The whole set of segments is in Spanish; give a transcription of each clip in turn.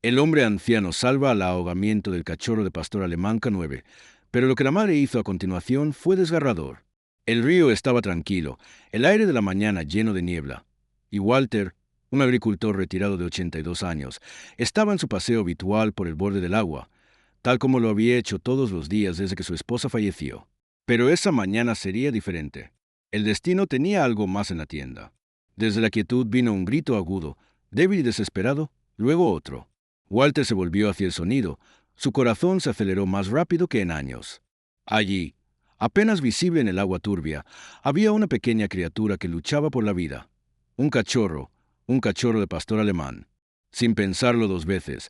El hombre anciano salva al ahogamiento del cachorro de pastor alemán K9, pero lo que la madre hizo a continuación fue desgarrador. El río estaba tranquilo, el aire de la mañana lleno de niebla, y Walter, un agricultor retirado de 82 años, estaba en su paseo habitual por el borde del agua, tal como lo había hecho todos los días desde que su esposa falleció. Pero esa mañana sería diferente. El destino tenía algo más en la tienda. Desde la quietud vino un grito agudo, débil y desesperado, luego otro. Walter se volvió hacia el sonido. Su corazón se aceleró más rápido que en años. Allí, apenas visible en el agua turbia, había una pequeña criatura que luchaba por la vida. Un cachorro de pastor alemán. Sin pensarlo dos veces,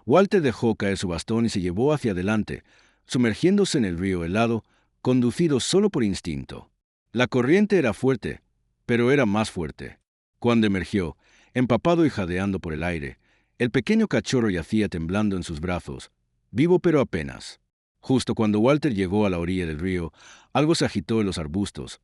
Walter dejó caer su bastón y se llevó hacia adelante, sumergiéndose en el río helado, conducido solo por instinto. La corriente era fuerte, pero era más fuerte. Cuando emergió, empapado y jadeando por el aire, el pequeño cachorro yacía temblando en sus brazos, vivo pero apenas. Justo cuando Walter llegó a la orilla del río, algo se agitó en los arbustos.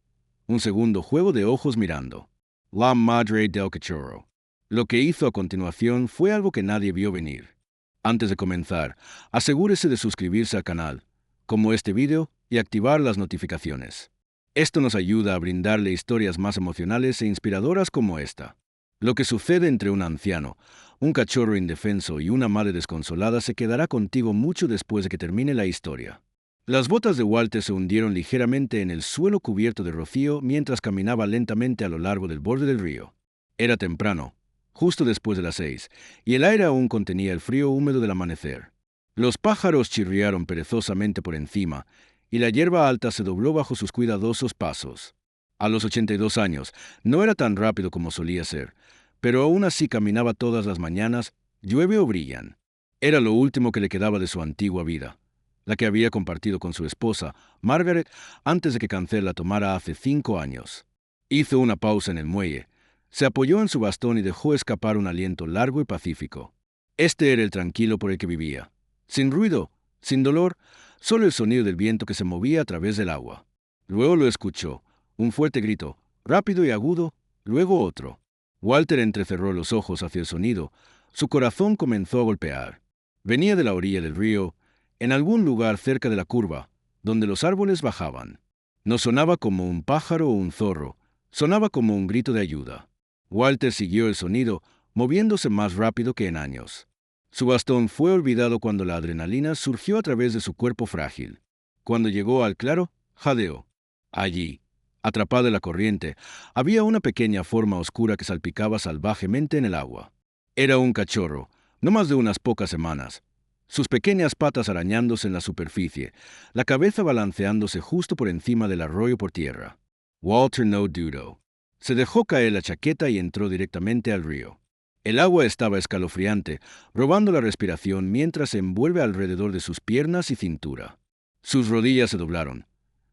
Un segundo juego de ojos mirando. La madre del cachorro. Lo que hizo a continuación fue algo que nadie vio venir. Antes de comenzar, asegúrese de suscribirse al canal, como este video, y activar las notificaciones. Esto nos ayuda a brindarle historias más emocionales e inspiradoras como esta. Lo que sucede entre un anciano, un cachorro indefenso y una madre desconsolada se quedará contigo mucho después de que termine la historia. Las botas de Walter se hundieron ligeramente en el suelo cubierto de rocío mientras caminaba lentamente a lo largo del borde del río. Era temprano, justo después de las 6, y el aire aún contenía el frío húmedo del amanecer. Los pájaros chirriaron perezosamente por encima, y la hierba alta se dobló bajo sus cuidadosos pasos. A los 82 años, no era tan rápido como solía ser, pero aún así caminaba todas las mañanas, llueve o brillan. Era lo último que le quedaba de su antigua vida, la que había compartido con su esposa, Margaret, antes de que cáncer la tomara hace 5 años. Hizo una pausa en el muelle, se apoyó en su bastón y dejó escapar un aliento largo y pacífico. Este era el tranquilo por el que vivía. Sin ruido, sin dolor, solo el sonido del viento que se movía a través del agua. Luego lo escuchó, un fuerte grito, rápido y agudo, luego otro. Walter entrecerró los ojos hacia el sonido. Su corazón comenzó a golpear. Venía de la orilla del río, en algún lugar cerca de la curva, donde los árboles bajaban. No sonaba como un pájaro o un zorro, sonaba como un grito de ayuda. Walter siguió el sonido, moviéndose más rápido que en años. Su bastón fue olvidado cuando la adrenalina surgió a través de su cuerpo frágil. Cuando llegó al claro, jadeó. Allí, atrapada en la corriente, había una pequeña forma oscura que salpicaba salvajemente en el agua. Era un cachorro, no más de unas pocas semanas. Sus pequeñas patas arañándose en la superficie, la cabeza balanceándose justo por encima del arroyo por tierra. Walter no dudó. Se dejó caer la chaqueta y entró directamente al río. El agua estaba escalofriante, robando la respiración mientras se envuelve alrededor de sus piernas y cintura. Sus rodillas se doblaron,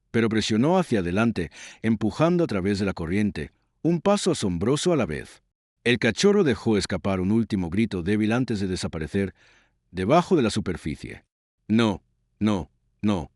pero presionó hacia adelante, empujando a través de la corriente, un paso asombroso a la vez. El cachorro dejó escapar un último grito débil antes de desaparecer debajo de la superficie. No, no, no,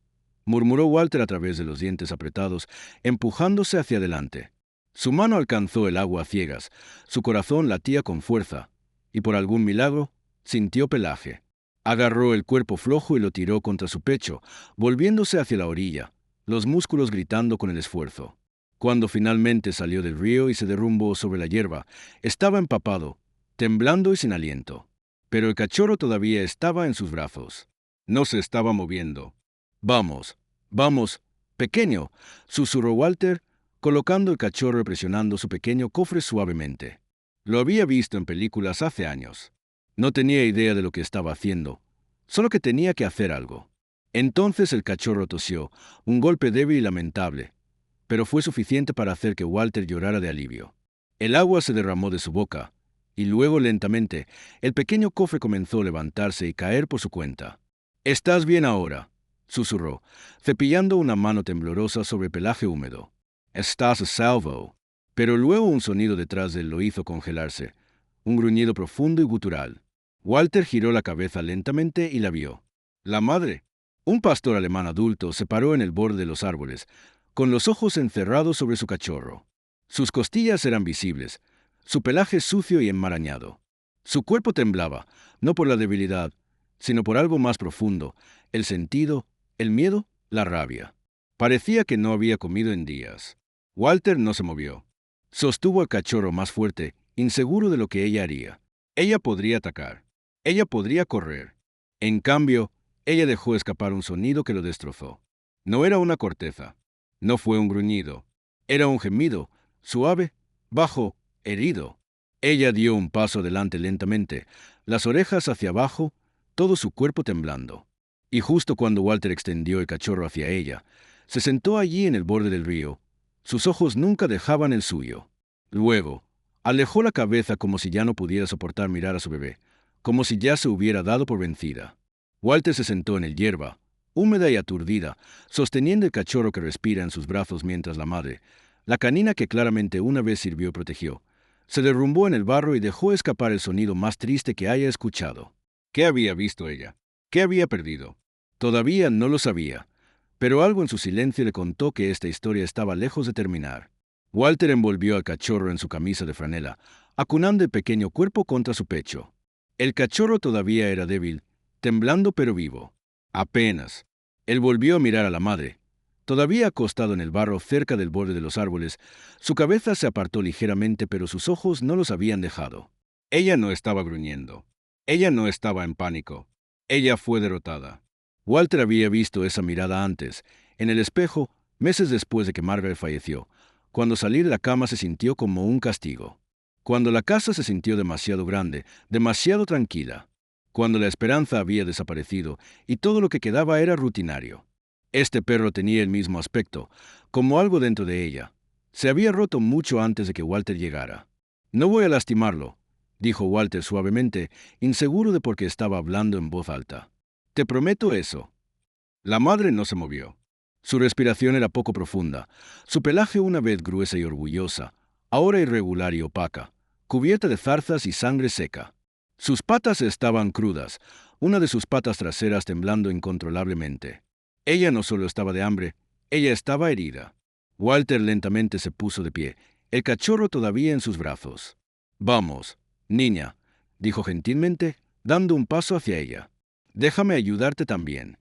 murmuró Walter a través de los dientes apretados, empujándose hacia adelante. Su mano alcanzó el agua a ciegas, su corazón latía con fuerza, y por algún milagro, sintió pelaje. Agarró el cuerpo flojo y lo tiró contra su pecho, volviéndose hacia la orilla, los músculos gritando con el esfuerzo. Cuando finalmente salió del río y se derrumbó sobre la hierba, estaba empapado, temblando y sin aliento. Pero el cachorro todavía estaba en sus brazos. No se estaba moviendo. Vamos, vamos, pequeño, susurró Walter, colocando el cachorro y presionando su pequeño cofre suavemente. Lo había visto en películas hace años. No tenía idea de lo que estaba haciendo, solo que tenía que hacer algo. Entonces el cachorro tosió, un golpe débil y lamentable, pero fue suficiente para hacer que Walter llorara de alivio. El agua se derramó de su boca, y luego lentamente el pequeño cofre comenzó a levantarse y caer por su cuenta. «¿Estás bien ahora?», susurró, cepillando una mano temblorosa sobre el pelaje húmedo. «Estás a salvo». Pero luego un sonido detrás de él lo hizo congelarse, un gruñido profundo y gutural. Walter giró la cabeza lentamente y la vio. La madre, un pastor alemán adulto, se paró en el borde de los árboles, con los ojos encerrados sobre su cachorro. Sus costillas eran visibles, su pelaje sucio y enmarañado. Su cuerpo temblaba, no por la debilidad, sino por algo más profundo, el sentido, el miedo, la rabia. Parecía que no había comido en días. Walter no se movió. Sostuvo al cachorro más fuerte, inseguro de lo que ella haría. Ella podría atacar. Ella podría correr. En cambio, ella dejó escapar un sonido que lo destrozó. No era una corteza. No fue un gruñido. Era un gemido, suave, bajo, herido. Ella dio un paso adelante lentamente, las orejas hacia abajo, todo su cuerpo temblando. Y justo cuando Walter extendió el cachorro hacia ella, se sentó allí en el borde del río. Sus ojos nunca dejaban el suyo. Luego, alejó la cabeza como si ya no pudiera soportar mirar a su bebé, como si ya se hubiera dado por vencida. Walter se sentó en el hierba, húmeda y aturdida, sosteniendo el cachorro que respira en sus brazos mientras la madre, la canina que claramente una vez sirvió protegió, se derrumbó en el barro y dejó escapar el sonido más triste que haya escuchado. ¿Qué había visto ella? ¿Qué había perdido? Todavía no lo sabía, pero algo en su silencio le contó que esta historia estaba lejos de terminar. Walter envolvió al cachorro en su camisa de franela, acunando el pequeño cuerpo contra su pecho. El cachorro todavía era débil, temblando pero vivo. Apenas. Él volvió a mirar a la madre. Todavía acostado en el barro cerca del borde de los árboles, su cabeza se apartó ligeramente, pero sus ojos no los habían dejado. Ella no estaba gruñendo. Ella no estaba en pánico. Ella fue derrotada. Walter había visto esa mirada antes, en el espejo, meses después de que Margaret falleció, cuando salir de la cama se sintió como un castigo. Cuando la casa se sintió demasiado grande, demasiado tranquila. Cuando la esperanza había desaparecido y todo lo que quedaba era rutinario. Este perro tenía el mismo aspecto, como algo dentro de ella. Se había roto mucho antes de que Walter llegara. No voy a lastimarlo, dijo Walter suavemente, inseguro de por qué estaba hablando en voz alta. Te prometo eso. La madre no se movió. Su respiración era poco profunda, su pelaje una vez gruesa y orgullosa, ahora irregular y opaca, cubierta de zarzas y sangre seca. Sus patas estaban crudas, una de sus patas traseras temblando incontrolablemente. Ella no solo estaba de hambre, ella estaba herida. Walter lentamente se puso de pie, el cachorro todavía en sus brazos. Vamos, niña, dijo gentilmente, dando un paso hacia ella. Déjame ayudarte también.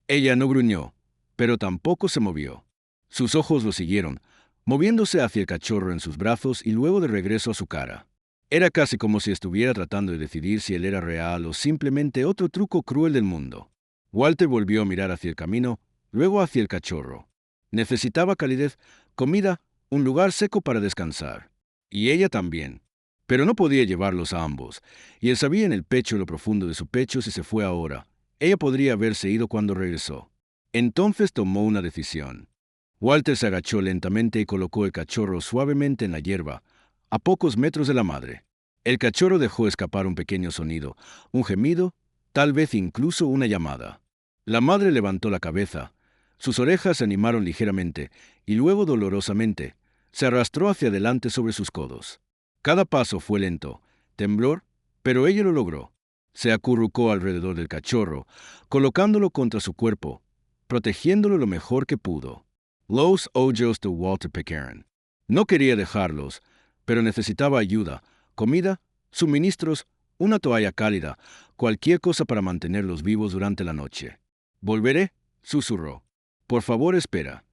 Ella no gruñó, pero tampoco se movió. Sus ojos lo siguieron, moviéndose hacia el cachorro en sus brazos y luego de regreso a su cara. Era casi como si estuviera tratando de decidir si él era real o simplemente otro truco cruel del mundo. Walter volvió a mirar hacia el camino, luego hacia el cachorro. Necesitaba calidez, comida, un lugar seco para descansar. Y ella también. Pero no podía llevarlos a ambos, y él sabía en el pecho lo profundo de su pecho si se fue ahora. Ella podría haberse ido cuando regresó. Entonces tomó una decisión. Walter se agachó lentamente y colocó el cachorro suavemente en la hierba, a pocos metros de la madre. El cachorro dejó escapar un pequeño sonido, un gemido, tal vez incluso una llamada. La madre levantó la cabeza. Sus orejas se animaron ligeramente, y luego dolorosamente, se arrastró hacia adelante sobre sus codos. Cada paso fue lento, temblor, pero ella lo logró. Se acurrucó alrededor del cachorro, colocándolo contra su cuerpo, protegiéndolo lo mejor que pudo. Los ojos de Walter Pitcairn. No quería dejarlos, pero necesitaba ayuda, comida, suministros, una toalla cálida, cualquier cosa para mantenerlos vivos durante la noche. «Volveré», susurró. «Por favor, espera».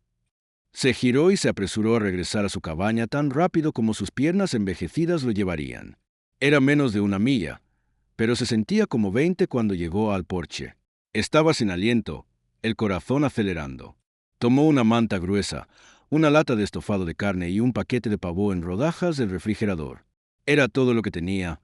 Se giró y se apresuró a regresar a su cabaña tan rápido como sus piernas envejecidas lo llevarían. Era menos de una milla, pero se sentía como 20 cuando llegó al porche. Estaba sin aliento, el corazón acelerando. Tomó una manta gruesa, una lata de estofado de carne y un paquete de pavó en rodajas del refrigerador. Era todo lo que tenía,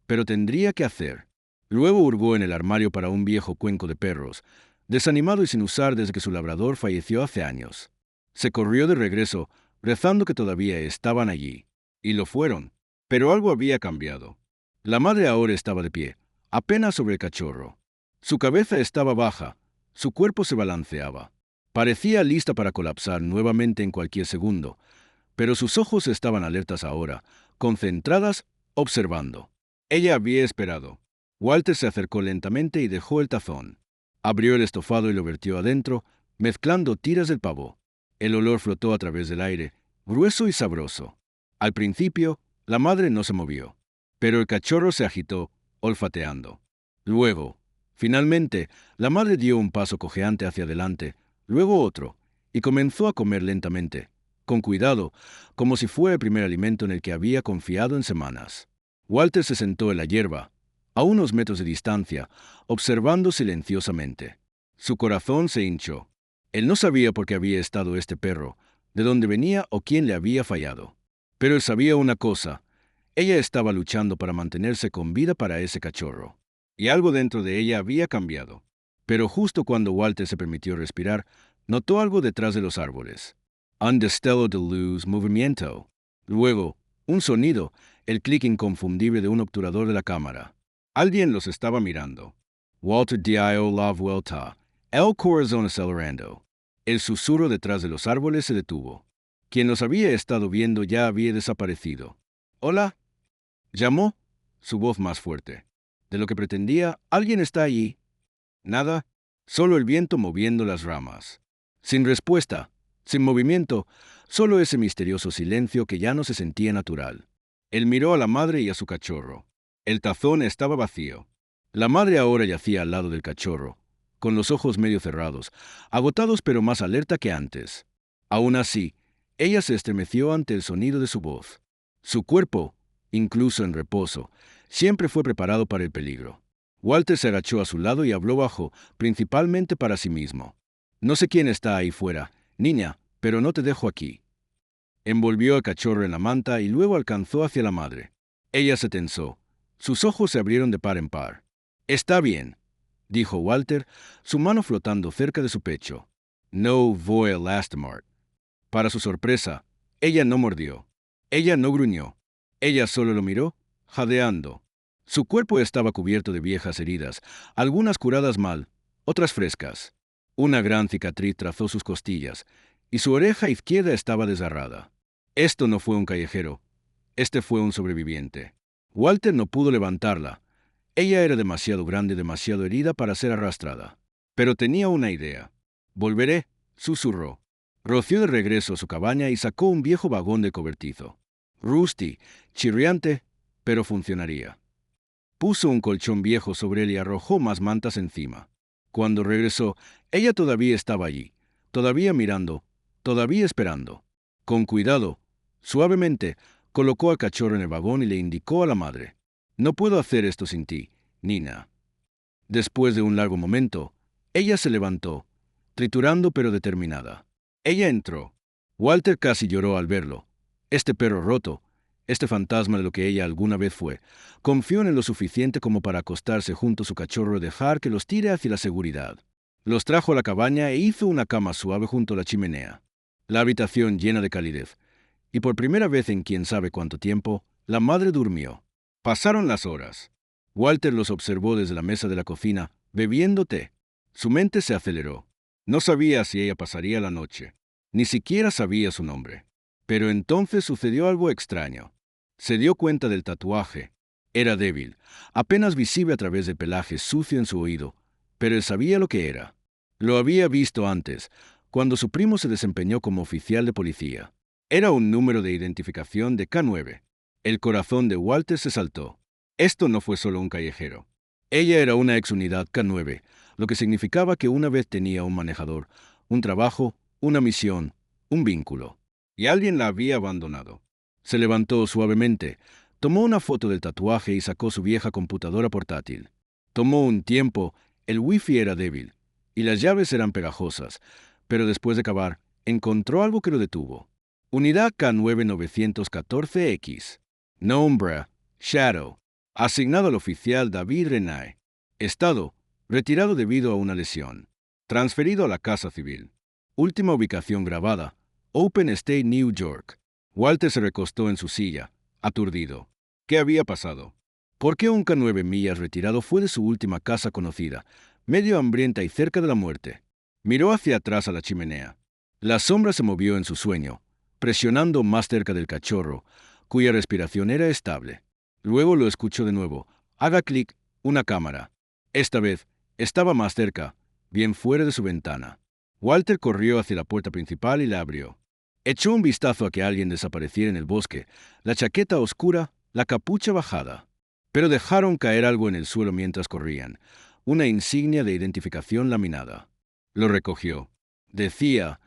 pero tendría que hacer. Luego hurgó en el armario para un viejo cuenco de perros, desanimado y sin usar desde que su labrador falleció hace años. Se corrió de regreso, rezando que todavía estaban allí. Y lo fueron. Pero algo había cambiado. La madre ahora estaba de pie, apenas sobre el cachorro. Su cabeza estaba baja, su cuerpo se balanceaba. Parecía lista para colapsar nuevamente en cualquier segundo, pero sus ojos estaban alertas ahora, concentradas, observando. Ella había esperado. Walter se acercó lentamente y dejó el tazón. Abrió el estofado y lo vertió adentro, mezclando tiras del pavó. El olor flotó a través del aire, grueso y sabroso. Al principio, la madre no se movió. pero el cachorro se agitó, olfateando. Luego, finalmente, la madre dio un paso cojeante hacia adelante, luego otro, y comenzó a comer lentamente, con cuidado, como si fuera el primer alimento en el que había confiado en semanas. Walter se sentó en la hierba, a unos metros de distancia, observando silenciosamente. Su corazón se hinchó. Él no sabía por qué había estado este perro, de dónde venía o quién le había fallado. Pero él sabía una cosa: ella estaba luchando para mantenerse con vida para ese cachorro. Y algo dentro de ella había cambiado. Pero justo cuando Walter se permitió respirar, notó algo detrás de los árboles. Un destello de luz, movimiento. Luego, un sonido, el clic inconfundible de un obturador de la cámara. Alguien los estaba mirando. Walter dio la vuelta, el corazón acelerando. El susurro detrás de los árboles se detuvo. Quien los había estado viendo ya había desaparecido. «Hola», llamó, su voz más fuerte. De lo que pretendía, «¿Alguien está allí?» Nada, solo el viento moviendo las ramas. Sin respuesta, sin movimiento, solo ese misterioso silencio que ya no se sentía natural. Él miró a la madre y a su cachorro. El tazón estaba vacío. La madre ahora yacía al lado del cachorro, con los ojos medio cerrados, agotados pero más alerta que antes. Aún así, ella se estremeció ante el sonido de su voz. Su cuerpo, incluso en reposo, siempre fue preparado para el peligro. Walter se agachó a su lado y habló bajo, principalmente para sí mismo. «No sé quién está ahí fuera, niña, pero no te dejo aquí». Envolvió al cachorro en la manta y luego alcanzó hacia la madre. Ella se tensó. Sus ojos se abrieron de par en par. «Está bien», dijo Walter, su mano flotando cerca de su pecho. «No voy a lastimar». Para su sorpresa, ella no mordió. Ella no gruñó. Ella solo lo miró, jadeando. Su cuerpo estaba cubierto de viejas heridas, algunas curadas mal, otras frescas. Una gran cicatriz trazó sus costillas, y su oreja izquierda estaba desgarrada. Esto no fue un callejero, este fue un sobreviviente. Walter no pudo levantarla. Ella era demasiado grande, demasiado herida para ser arrastrada. Pero tenía una idea. «Volveré», susurró. Roció de regreso a su cabaña y sacó un viejo vagón de cobertizo. Rusty, chirriante, pero funcionaría. Puso un colchón viejo sobre él y arrojó más mantas encima. Cuando regresó, ella todavía estaba allí, todavía mirando, todavía esperando. Con cuidado, suavemente, colocó al cachorro en el vagón y le indicó a la madre: «No puedo hacer esto sin ti, Nina». Después de un largo momento, ella se levantó, triturando pero determinada. Ella entró. Walter casi lloró al verlo. Este perro roto, este fantasma de lo que ella alguna vez fue, confió en él lo suficiente como para acostarse junto a su cachorro y dejar que los tire hacia la seguridad. Los trajo a la cabaña e hizo una cama suave junto a la chimenea. La habitación llena de calidez. Y por primera vez en quién sabe cuánto tiempo, la madre durmió. Pasaron las horas. Walter los observó desde la mesa de la cocina, bebiendo té. Su mente se aceleró. No sabía si ella pasaría la noche. Ni siquiera sabía su nombre. Pero entonces sucedió algo extraño. Se dio cuenta del tatuaje. Era débil, apenas visible a través del pelaje sucio en su oído, pero él sabía lo que era. Lo había visto antes, cuando su primo se desempeñó como oficial de policía. Era un número de identificación de K9. El corazón de Walter se saltó. Esto no fue solo un callejero. Ella era una exunidad K9, lo que significaba que una vez tenía un manejador, un trabajo, una misión, un vínculo. Y alguien la había abandonado. Se levantó suavemente, tomó una foto del tatuaje y sacó su vieja computadora portátil. Tomó un tiempo, el wifi era débil, y las llaves eran pegajosas, pero después de acabar, encontró algo que lo detuvo. Unidad K9914X. Nombre: Shadow. Asignado al oficial David Renay. Estado: retirado debido a una lesión. Transferido a la Casa Civil. Última ubicación grabada: Open State, New York. Walter se recostó en su silla, aturdido. ¿Qué había pasado? ¿Por qué un K9 millas retirado fue de su última casa conocida, medio hambrienta y cerca de la muerte? Miró hacia atrás a la chimenea. La sombra se movió en su sueño, presionando más cerca del cachorro, cuya respiración era estable. Luego lo escuchó de nuevo. Haga clic, una cámara. Esta vez, estaba más cerca, bien fuera de su ventana. Walter corrió hacia la puerta principal y la abrió. Echó un vistazo a que alguien desapareciera en el bosque, la chaqueta oscura, la capucha bajada. pero dejaron caer algo en el suelo mientras corrían, una insignia de identificación laminada. Lo recogió. Decía,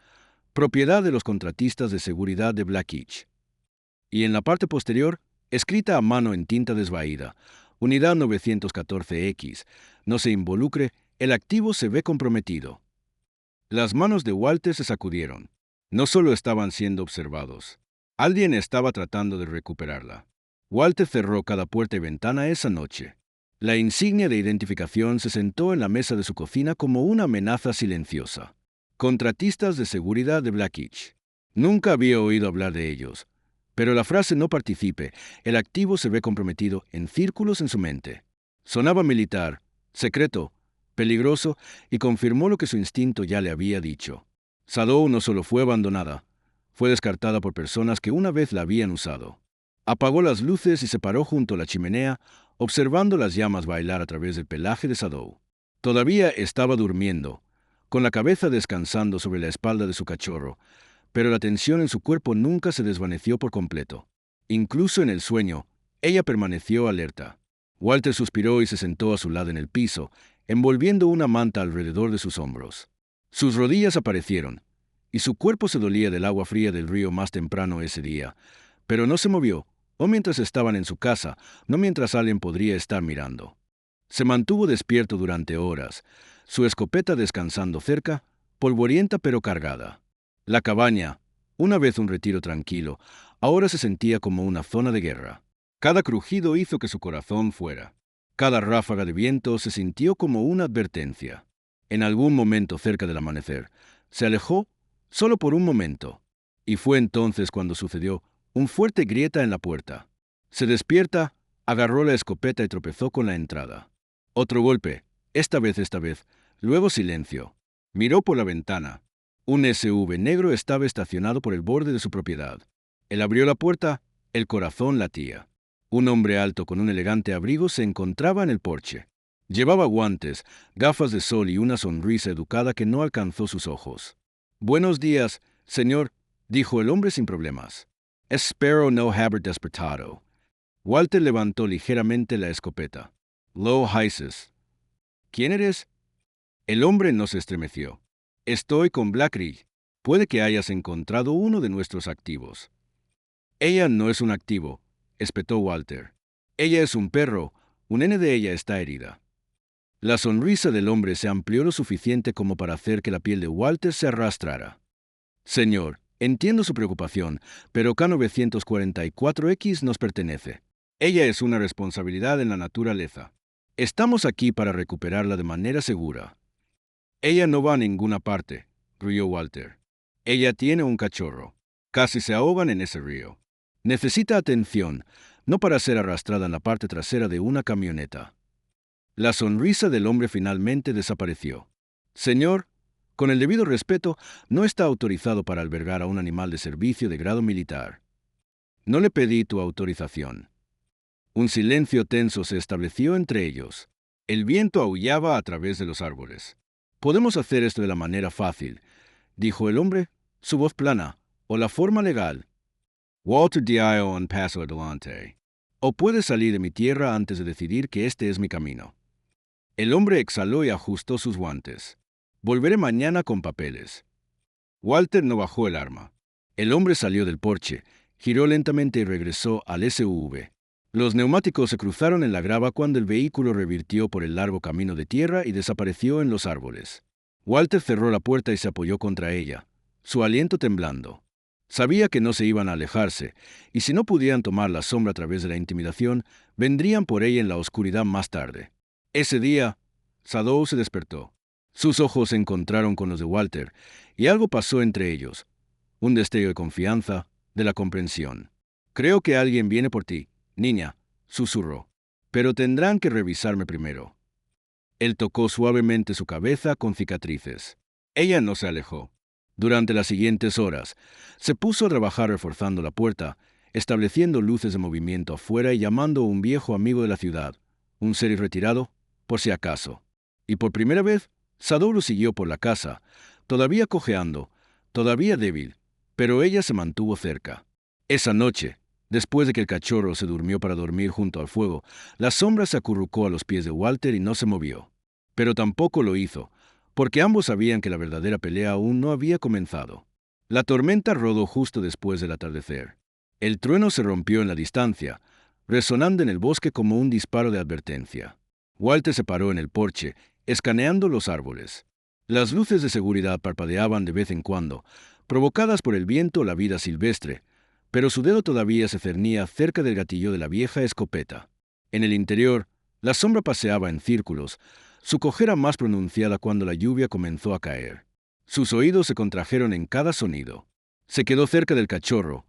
propiedad de los contratistas de seguridad de Blackidge. Y en la parte posterior, escrita a mano en tinta desvaída, Unidad 914X, no se involucre, el activo se ve comprometido. Las manos de Walter se sacudieron. No solo estaban siendo observados. Alguien estaba tratando de recuperarla. Walter cerró cada puerta y ventana esa noche. La insignia de identificación se sentó en la mesa de su cocina como una amenaza silenciosa. Contratistas de seguridad de Blackidge. Nunca había oído hablar de ellos, pero la frase no participe, el activo se ve comprometido en círculos en su mente. Sonaba militar, secreto, peligroso, y confirmó lo que su instinto ya le había dicho. Sadow no solo fue abandonada, fue descartada por personas que una vez la habían usado. Apagó las luces y se paró junto a la chimenea, observando las llamas bailar a través del pelaje de Sadow. Todavía estaba durmiendo, con la cabeza descansando sobre la espalda de su cachorro, pero la tensión en su cuerpo nunca se desvaneció por completo. Incluso en el sueño, ella permaneció alerta. Walter suspiró y se sentó a su lado en el piso, envolviendo una manta alrededor de sus hombros. Sus rodillas aparecieron, y su cuerpo se dolía del agua fría del río más temprano ese día, pero no se movió, o mientras estaban en su casa, no mientras alguien podría estar mirando. Se mantuvo despierto durante horas, su escopeta descansando cerca, polvorienta pero cargada. La cabaña, una vez un retiro tranquilo, ahora se sentía como una zona de guerra. Cada crujido hizo que su corazón fuera. Cada ráfaga de viento se sintió como una advertencia. En algún momento cerca del amanecer, se alejó solo por un momento, y fue entonces cuando sucedió un fuerte grieta en la puerta. Se despierta, agarró la escopeta y tropezó con la entrada. Otro golpe, esta vez, luego silencio. Miró por la ventana. Un SUV negro estaba estacionado por el borde de su propiedad. Él abrió la puerta, el corazón latía. Un hombre alto con un elegante abrigo se encontraba en el porche. Llevaba guantes, gafas de sol y una sonrisa educada que no alcanzó sus ojos. «Buenos días, señor», dijo el hombre sin problemas. «Espero no haber despertado». Walter levantó ligeramente la escopeta. «Lo dices». «¿Quién eres?» El hombre no se estremeció. «Estoy con Blackridge. Puede que hayas encontrado uno de nuestros activos». «Ella no es un activo», espetó Walter. «Ella es un perro. Un nene de ella está herida». La sonrisa del hombre se amplió lo suficiente como para hacer que la piel de Walter se arrastrara. «Señor, entiendo su preocupación, pero K944X nos pertenece. Ella es una responsabilidad en la naturaleza. Estamos aquí para recuperarla de manera segura». «Ella no va a ninguna parte», gruñó Walter. «Ella tiene un cachorro. Casi se ahogan en ese río. Necesita atención, no para ser arrastrada en la parte trasera de una camioneta». La sonrisa del hombre finalmente desapareció. «Señor, con el debido respeto, no está autorizado para albergar a un animal de servicio de grado militar. No le pedí tu autorización». Un silencio tenso se estableció entre ellos. El viento aullaba a través de los árboles. «Podemos hacer esto de la manera fácil», dijo el hombre, su voz plana, «o la forma legal. Walter Dio un paso adelante. O puedes salir de mi tierra antes de decidir que este es mi camino». El hombre exhaló y ajustó sus guantes. «Volveré mañana con papeles». Walter no bajó el arma. El hombre salió del porche, giró lentamente y regresó al SUV. Los neumáticos se cruzaron en la grava cuando el vehículo revirtió por el largo camino de tierra y desapareció en los árboles. Walter cerró la puerta y se apoyó contra ella, su aliento temblando. Sabía que no se iban a alejarse, y si no pudieran tomar la sombra a través de la intimidación, vendrían por ella en la oscuridad más tarde. Ese día, Sadow se despertó. Sus ojos se encontraron con los de Walter, y algo pasó entre ellos. Un destello de confianza, de la comprensión. «Creo que alguien viene por ti, niña», susurró. «Pero tendrán que revisarme primero». Él tocó suavemente su cabeza con cicatrices. Ella no se alejó. Durante las siguientes horas, se puso a trabajar reforzando la puerta, estableciendo luces de movimiento afuera y llamando a un viejo amigo de la ciudad, un sheriff retirado, por si acaso. Y por primera vez, Sadow lo siguió por la casa, todavía cojeando, todavía débil, pero ella se mantuvo cerca. Esa noche, Después de que el cachorro se durmió para dormir junto al fuego, la sombra se acurrucó a los pies de Walter y no se movió. Pero tampoco lo hizo, porque ambos sabían que la verdadera pelea aún no había comenzado. La tormenta rodó justo después del atardecer. El trueno se rompió en la distancia, resonando en el bosque como un disparo de advertencia. Walter se paró en el porche, escaneando los árboles. Las luces de seguridad parpadeaban de vez en cuando, provocadas por el viento o la vida silvestre, pero su dedo todavía se cernía cerca del gatillo de la vieja escopeta. En el interior, la sombra paseaba en círculos, su cojera más pronunciada cuando la lluvia comenzó a caer. Sus oídos se contrajeron en cada sonido. Se quedó cerca del cachorro,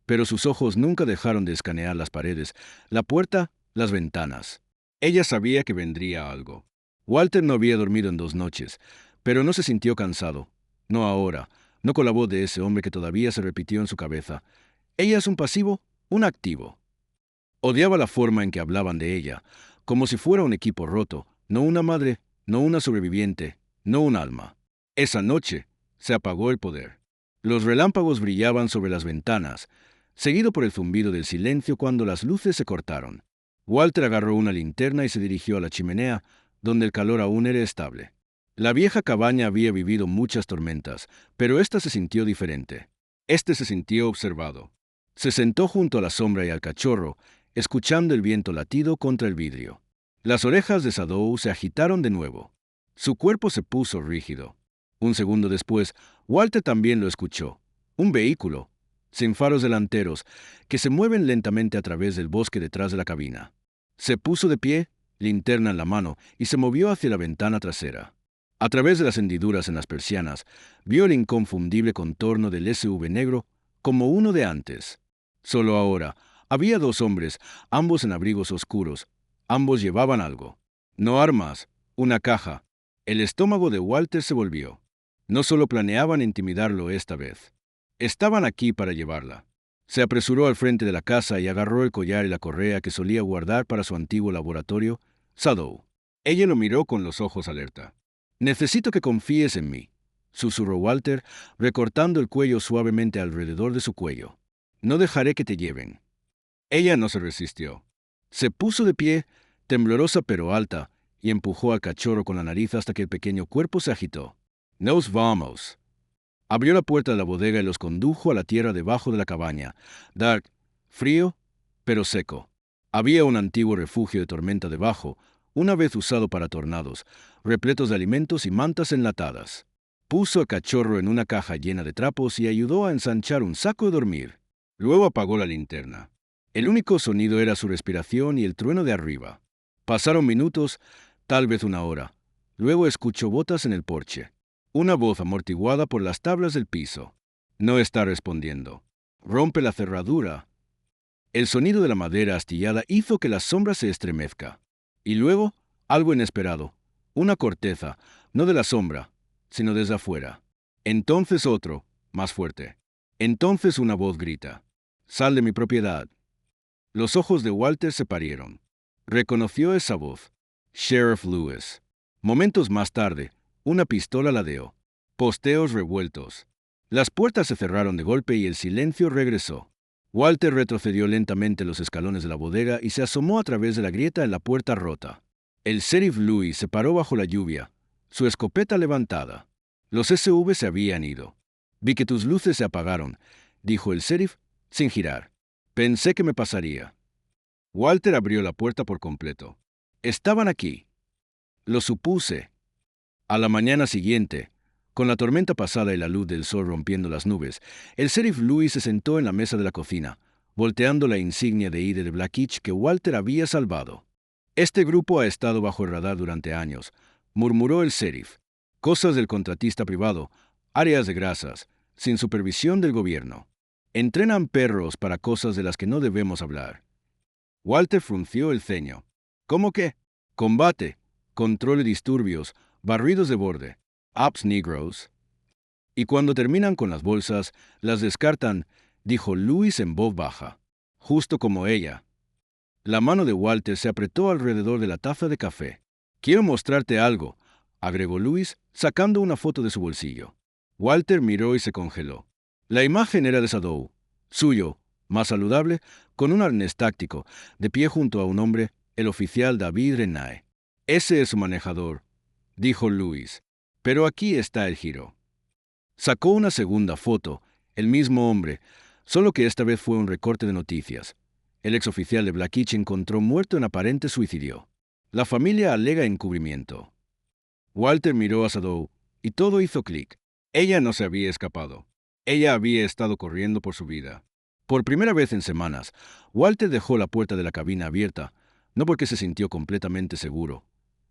pero sus ojos nunca dejaron de escanear las paredes, la puerta, las ventanas. Ella sabía que vendría algo. Walter no había dormido en 2 noches, pero no se sintió cansado. No ahora, no con la voz de ese hombre que todavía se repitió en su cabeza. Ella es un pasivo, un activo. Odiaba la forma en que hablaban de ella, como si fuera un equipo roto, no una madre, no una sobreviviente, no un alma. Esa noche se apagó el poder. Los relámpagos brillaban sobre las ventanas, seguido por el zumbido del silencio cuando las luces se cortaron. Walter agarró una linterna y se dirigió a la chimenea, donde el calor aún era estable. La vieja cabaña había vivido muchas tormentas, pero esta se sintió diferente. Se sintió observado. Se sentó junto a la sombra y al cachorro, escuchando el viento latido contra el vidrio. Las orejas de Sadou se agitaron de nuevo. Su cuerpo se puso rígido. Un segundo después, Walter también lo escuchó. Un vehículo, sin faros delanteros, que se mueven lentamente a través del bosque detrás de la cabina. Se puso de pie, linterna en la mano, y se movió hacia la ventana trasera. A través de las hendiduras en las persianas, vio el inconfundible contorno del SUV negro como uno de antes. Solo ahora, había 2 hombres, ambos en abrigos oscuros. Ambos llevaban algo. No armas, una caja. El estómago de Walter se volvió. No solo planeaban intimidarlo esta vez. Estaban aquí para llevarla. Se apresuró al frente de la casa y agarró el collar y la correa que solía guardar para su antiguo laboratorio, Sadou. Ella lo miró con los ojos alerta. «Necesito que confíes en mí», susurró Walter, recortando el cuello suavemente alrededor de su cuello. «No dejaré que te lleven». Ella no se resistió. Se puso de pie, temblorosa pero alta, y empujó al cachorro con la nariz hasta que el pequeño cuerpo se agitó. «Nos vamos». Abrió la puerta de la bodega y los condujo a la tierra debajo de la cabaña. Dark, frío, pero seco. Había un antiguo refugio de tormenta debajo, una vez usado para tornados, repletos de alimentos y mantas enlatadas. Puso al cachorro en una caja llena de trapos y ayudó a ensanchar un saco de dormir. Luego apagó la linterna. El único sonido era su respiración y el trueno de arriba. Pasaron minutos, tal vez una hora. Luego escuchó botas en el porche. Una voz amortiguada por las tablas del piso. No está respondiendo. Rompe la cerradura. El sonido de la madera astillada hizo que la sombra se estremezca. Y luego, algo inesperado. Una corteza, no de la sombra, sino desde afuera. Entonces otro, más fuerte. Entonces una voz grita: «Sal de mi propiedad». Los ojos de Walter se parieron. Reconoció esa voz. Sheriff Lewis. Momentos más tarde, una pistola ladeó. Posteos revueltos. Las puertas se cerraron de golpe y el silencio regresó. Walter retrocedió lentamente los escalones de la bodega y se asomó a través de la grieta en la puerta rota. El sheriff Louis se paró bajo la lluvia, su escopeta levantada. Los SV se habían ido. «Vi que tus luces se apagaron», dijo el sheriff, sin girar. «Pensé que me pasaría». Walter abrió la puerta por completo. «Estaban aquí». «Lo supuse». A la mañana siguiente, con la tormenta pasada y la luz del sol rompiendo las nubes, el sheriff Louis se sentó en la mesa de la cocina, volteando la insignia de Ide de Blackitch que Walter había salvado. «Este grupo ha estado bajo el radar durante años», murmuró el sheriff. «Cosas del contratista privado, áreas de grasas, sin supervisión del gobierno. Entrenan perros para cosas de las que no debemos hablar». Walter frunció el ceño. «¿Cómo qué?» «Combate, control de disturbios, barridos de borde, ops negros. Y cuando terminan con las bolsas, las descartan», dijo Louis en voz baja. «Justo como ella». La mano de Walter se apretó alrededor de la taza de café. «Quiero mostrarte algo», agregó Louis, sacando una foto de su bolsillo. Walter miró y se congeló. La imagen era de Sadou, suyo, más saludable, con un arnés táctico, de pie junto a un hombre, el oficial David Renae. «Ese es su manejador», dijo Louis. «Pero aquí está el giro». Sacó una segunda foto, el mismo hombre, solo que esta vez fue un recorte de noticias. El exoficial de Blackitch encontró muerto en aparente suicidio. La familia alega encubrimiento. Walter miró a Sadow y todo hizo clic. Ella no se había escapado. Ella había estado corriendo por su vida. Por primera vez en semanas, Walter dejó la puerta de la cabina abierta, no porque se sintió completamente seguro,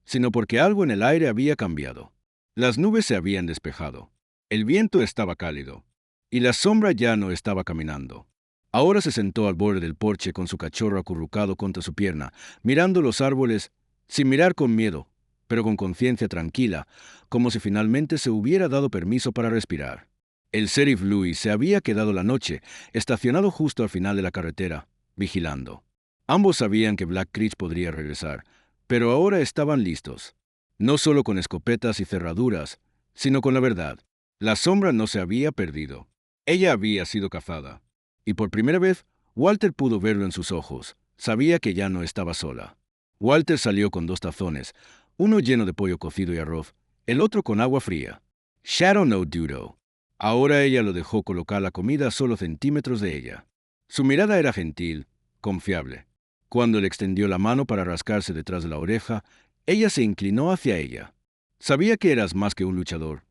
sino porque algo en el aire había cambiado. Las nubes se habían despejado. El viento estaba cálido, y la sombra ya no estaba caminando. Ahora se sentó al borde del porche con su cachorro acurrucado contra su pierna, mirando los árboles, sin mirar con miedo, pero con conciencia tranquila, como si finalmente se hubiera dado permiso para respirar. El sheriff Louis se había quedado la noche, estacionado justo al final de la carretera, vigilando. Ambos sabían que Black Creek podría regresar, pero ahora estaban listos. No solo con escopetas y cerraduras, sino con la verdad. La sombra no se había perdido. Ella había sido cazada. Y por primera vez, Walter pudo verlo en sus ojos. Sabía que ya no estaba sola. Walter salió con 2 tazones, uno lleno de pollo cocido y arroz, el otro con agua fría. Shadow no dudó. Ahora ella lo dejó colocar la comida a solo centímetros de ella. Su mirada era gentil, confiable. Cuando le extendió la mano para rascarse detrás de la oreja, ella se inclinó hacia ella. «Sabía que eras más que un luchador»,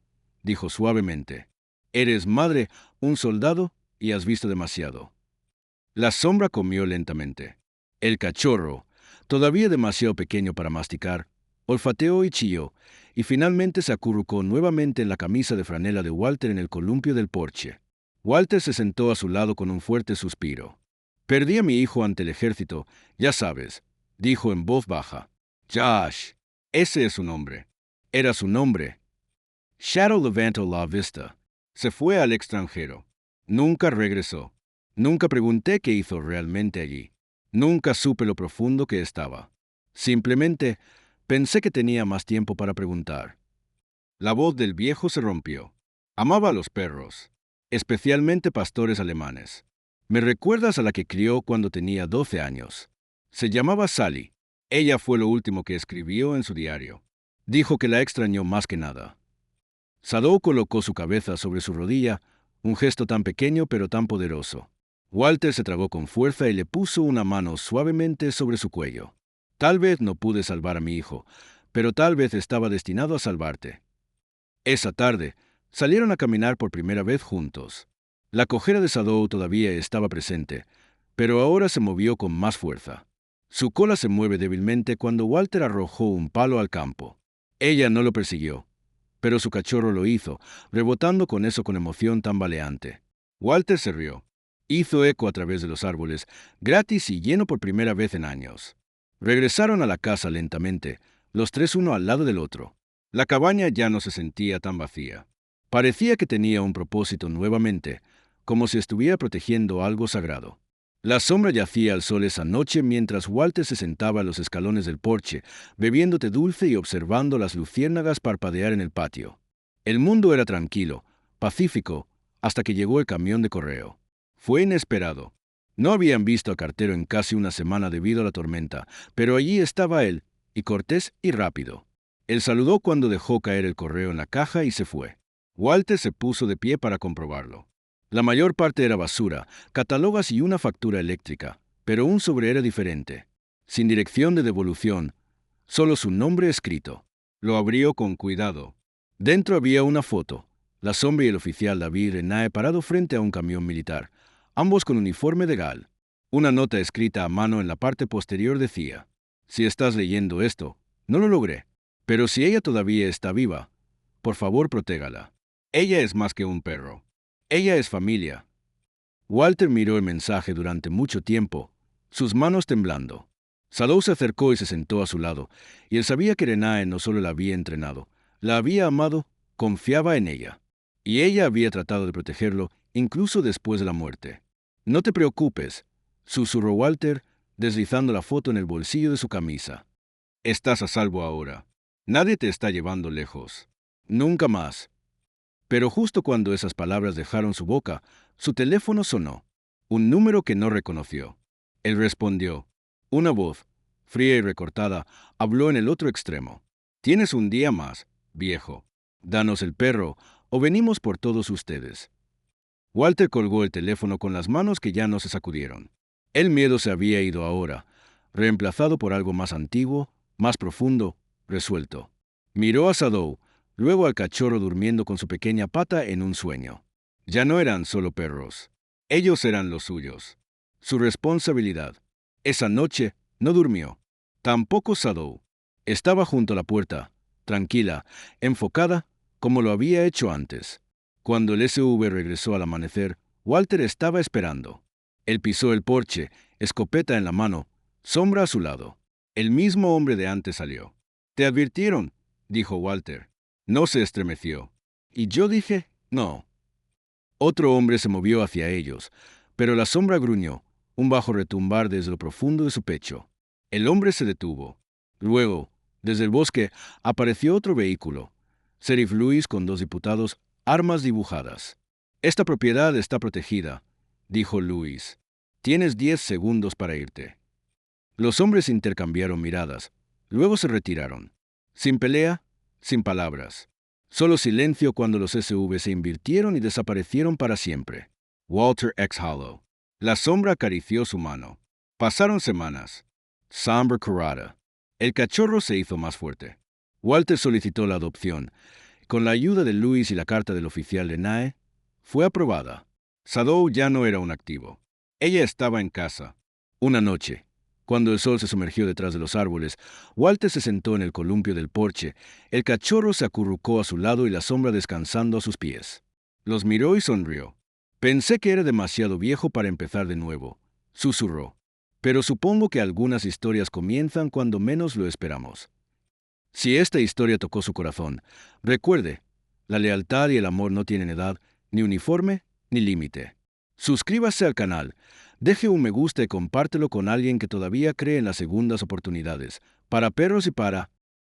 dijo suavemente. «Eres madre, un soldado, y has visto demasiado». La sombra comió lentamente. El cachorro, todavía demasiado pequeño para masticar, olfateó y chilló, y finalmente se acurrucó nuevamente en la camisa de franela de Walter en el columpio del porche. Walter se sentó a su lado con un fuerte suspiro. «Perdí a mi hijo ante el ejército, ya sabes», dijo en voz baja. «Josh, ese es su nombre». Era su nombre. Shadow levantó la vista. Se fue al extranjero. Nunca regresó. Nunca pregunté qué hizo realmente allí. Nunca supe lo profundo que estaba. Simplemente pensé que tenía más tiempo para preguntar. La voz del viejo se rompió. «Amaba a los perros, especialmente pastores alemanes. Me recuerdas a la que crió cuando tenía 12 años. Se llamaba Sally. Ella fue lo último que escribió en su diario. Dijo que la extrañó más que nada». Sadow colocó su cabeza sobre su rodilla, un gesto tan pequeño pero tan poderoso. Walter se tragó con fuerza y le puso una mano suavemente sobre su cuello. «Tal vez no pude salvar a mi hijo, pero tal vez estaba destinado a salvarte». Esa tarde, salieron a caminar por primera vez juntos. La cojera de Sadow todavía estaba presente, pero ahora se movió con más fuerza. Su cola se mueve débilmente cuando Walter arrojó un palo al campo. Ella no lo persiguió, pero su cachorro lo hizo, rebotando con eso con emoción tambaleante. Walter se rió. Hizo eco a través de los árboles, gratis y lleno por primera vez en años. Regresaron a la casa lentamente, los tres uno al lado del otro. La cabaña ya no se sentía tan vacía. Parecía que tenía un propósito nuevamente, como si estuviera protegiendo algo sagrado. La sombra yacía al sol esa noche mientras Walter se sentaba a los escalones del porche, bebiendo té dulce y observando las luciérnagas parpadear en el patio. El mundo era tranquilo, pacífico, hasta que llegó el camión de correo. Fue inesperado. No habían visto a cartero en casi una semana debido a la tormenta, pero allí estaba él, y cortés y rápido. Él saludó cuando dejó caer el correo en la caja y se fue. Walter se puso de pie para comprobarlo. La mayor parte era basura, catálogos y una factura eléctrica, pero un sobre era diferente. Sin dirección de devolución, solo su nombre escrito. Lo abrió con cuidado. Dentro había una foto, la sombra y el oficial David Renae parado frente a un camión militar, ambos con uniforme de GAL. Una nota escrita a mano en la parte posterior decía: «Si estás leyendo esto, no lo logré, pero si ella todavía está viva, por favor protégala. Ella es más que un perro. Ella es familia». Walter miró el mensaje durante mucho tiempo, sus manos temblando. Sadow se acercó y se sentó a su lado, y él sabía que Renae no solo la había entrenado, la había amado, confiaba en ella. Y ella había tratado de protegerlo, incluso después de la muerte. «No te preocupes», susurró Walter, deslizando la foto en el bolsillo de su camisa. «Estás a salvo ahora. Nadie te está llevando lejos. Nunca más». Pero justo cuando esas palabras dejaron su boca, su teléfono sonó. un número que no reconoció. Él respondió. Una voz, fría y recortada, habló en el otro extremo. «Tienes un día más, viejo. Danos el perro, o venimos por todos ustedes». Walter colgó el teléfono con las manos que ya no se sacudieron. El miedo se había ido ahora, reemplazado por algo más antiguo, más profundo, resuelto. Miró a Sadou, luego al cachorro durmiendo con su pequeña pata en un sueño. Ya no eran solo perros. Ellos eran los suyos. Su responsabilidad. Esa noche no durmió. Tampoco Sadou. Estaba junto a la puerta, tranquila, enfocada, como lo había hecho antes. Cuando el SUV regresó al amanecer, Walter estaba esperando. Él pisó el porche, escopeta en la mano, sombra a su lado. El mismo hombre de antes salió. «Te advirtieron», dijo Walter. No se estremeció. Y yo dije, no. Otro hombre se movió hacia ellos, pero la sombra gruñó, un bajo retumbar desde lo profundo de su pecho. El hombre se detuvo. Luego, desde el bosque, apareció otro vehículo. Sheriff Lewis con 2 diputados, armas dibujadas. «Esta propiedad está protegida», dijo Lewis. «Tienes 10 segundos para irte». Los hombres intercambiaron miradas. Luego se retiraron. Sin pelea, sin palabras. Solo silencio cuando los SUV se invirtieron y desaparecieron para siempre. Walter exhaló. La sombra acarició su mano. Pasaron semanas. Somber Curada. El cachorro se hizo más fuerte. Walter solicitó la adopción. Con la ayuda de Lewis y la carta del oficial de NAE, fue aprobada. Sadou ya no era un activo. Ella estaba en casa. Una noche, cuando el sol se sumergió detrás de los árboles, Walter se sentó en el columpio del porche. El cachorro se acurrucó a su lado y la sombra descansando a sus pies. Los miró y sonrió. «Pensé que era demasiado viejo para empezar de nuevo», susurró. «Pero supongo que algunas historias comienzan cuando menos lo esperamos». Si esta historia tocó su corazón, recuerde, la lealtad y el amor no tienen edad, ni uniforme, ni límite. Suscríbase al canal, deje un me gusta y compártelo con alguien que todavía cree en las segundas oportunidades, para perros y para